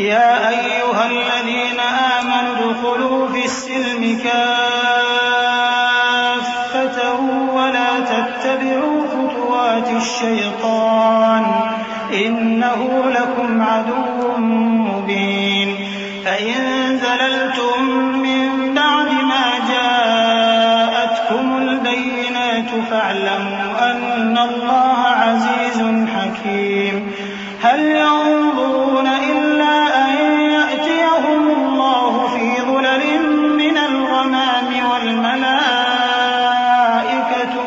يا أيها الذين آمنوا ادخلوا في السلم كافة ولا تتبعوا خطوات الشيطان إنه لكم عدو مبين فإن زللتم من بعد ما جاءتكم البينات فاعلموا أن الله عزيز حكيم هل ينظرون إلا أن يأتيهم الله في ظلل من الغمام والملائكة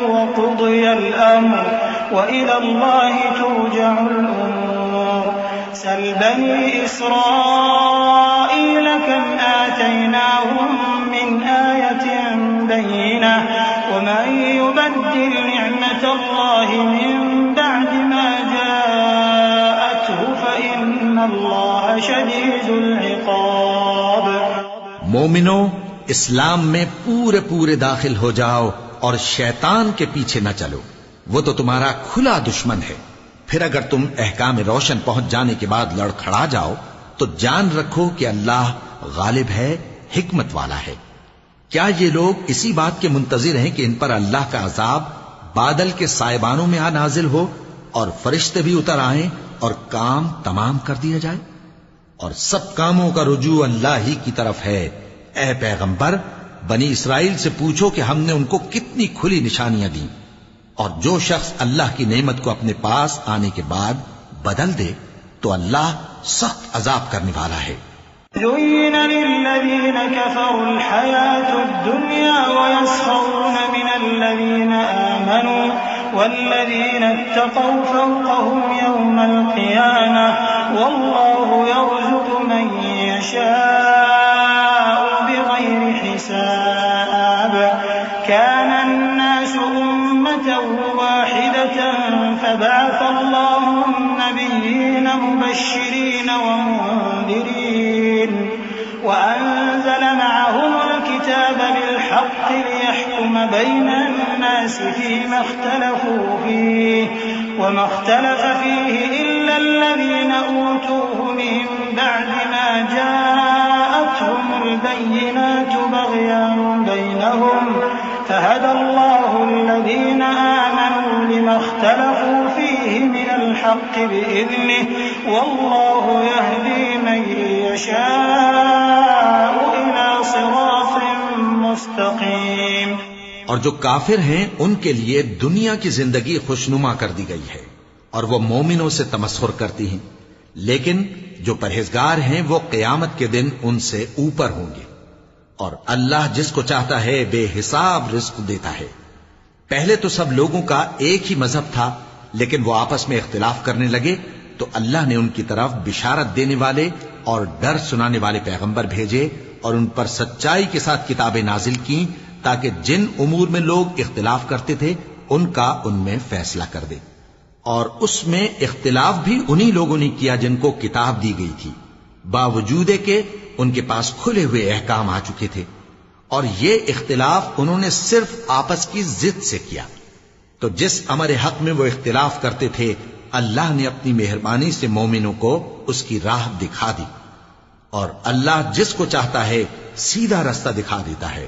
وقضي الأمر وإلى الله ترجع الأمور سل بني إسرائيل كم آتيناهم من آية بينة ومن يبدل نعمة الله من بعد ما جاءته فإن الله شديد العقاب. مومنو، اسلام میں پورے پورے داخل ہو جاؤ اور شیطان کے پیچھے نہ چلو، وہ تو تمہارا کھلا دشمن ہے. پھر اگر تم احکام روشن پہنچ جانے کے بعد لڑکھڑا جاؤ تو جان رکھو کہ اللہ غالب ہے، حکمت والا ہے. کیا یہ لوگ اسی بات کے منتظر ہیں کہ ان پر اللہ کا عذاب بادل کے سائبانوں میں نازل ہو اور فرشتے بھی اتر آئیں اور کام تمام کر دیا جائے؟ اور سب کاموں کا رجوع اللہ ہی کی طرف ہے. اے پیغمبر، بنی اسرائیل سے پوچھو کہ ہم نے ان کو کتنی کھلی نشانیاں دیں، اور جو شخص اللہ کی نعمت کو اپنے پاس آنے کے بعد بدل دے تو اللہ سخت عذاب کرنے والا ہے. زين للذين كفروا الحياة الدنيا ويسخرون من الذين آمنوا والذين اتقوا فوقهم يوم القيامة والله يرزق من يشاء بغير حساب. كان الناس أمة واحدة فبعث الله النبيين مبشرين ومنذرين وأنزل معهم الكتاب بالحق ليحكم بين الناس فيما اختلفوا فيه وما اختلف فيه إلا الذين أوتوه من بعد ما جاءتهم البينات بغيا بينهم فهدى الله الذين آمنوا لما اختلفوا فيه من الحق بإذنه والله يهدي من يشاء إلى صراط مستقيم. اور جو کافر ہیں ان کے لیے دنیا کی زندگی خوشنما کر دی گئی ہے اور وہ مومنوں سے تمسخر کرتی ہیں، لیکن جو پرہیزگار ہیں وہ قیامت کے دن ان سے اوپر ہوں گے. اور اللہ جس کو چاہتا ہے بے حساب رزق دیتا ہے. پہلے تو سب لوگوں کا ایک ہی مذہب تھا، لیکن وہ آپس میں اختلاف کرنے لگے تو اللہ نے ان کی طرف بشارت دینے والے اور ڈر سنانے والے پیغمبر بھیجے اور ان پر سچائی کے ساتھ کتابیں نازل کی تاکہ جن امور میں لوگ اختلاف کرتے تھے ان کا ان میں فیصلہ کر دے. اور اس میں اختلاف بھی انہی لوگوں نے کیا جن کو کتاب دی گئی تھی، باوجود کہ ان کے پاس کھلے ہوئے احکام آ چکے تھے. اور یہ اختلاف انہوں نے صرف آپس کی ضد سے کیا. تو جس امر حق میں وہ اختلاف کرتے تھے اللہ نے اپنی مہربانی سے مومنوں کو اس کی راہ دکھا دی، اور اللہ جس کو چاہتا ہے سیدھا رستہ دکھا دیتا ہے.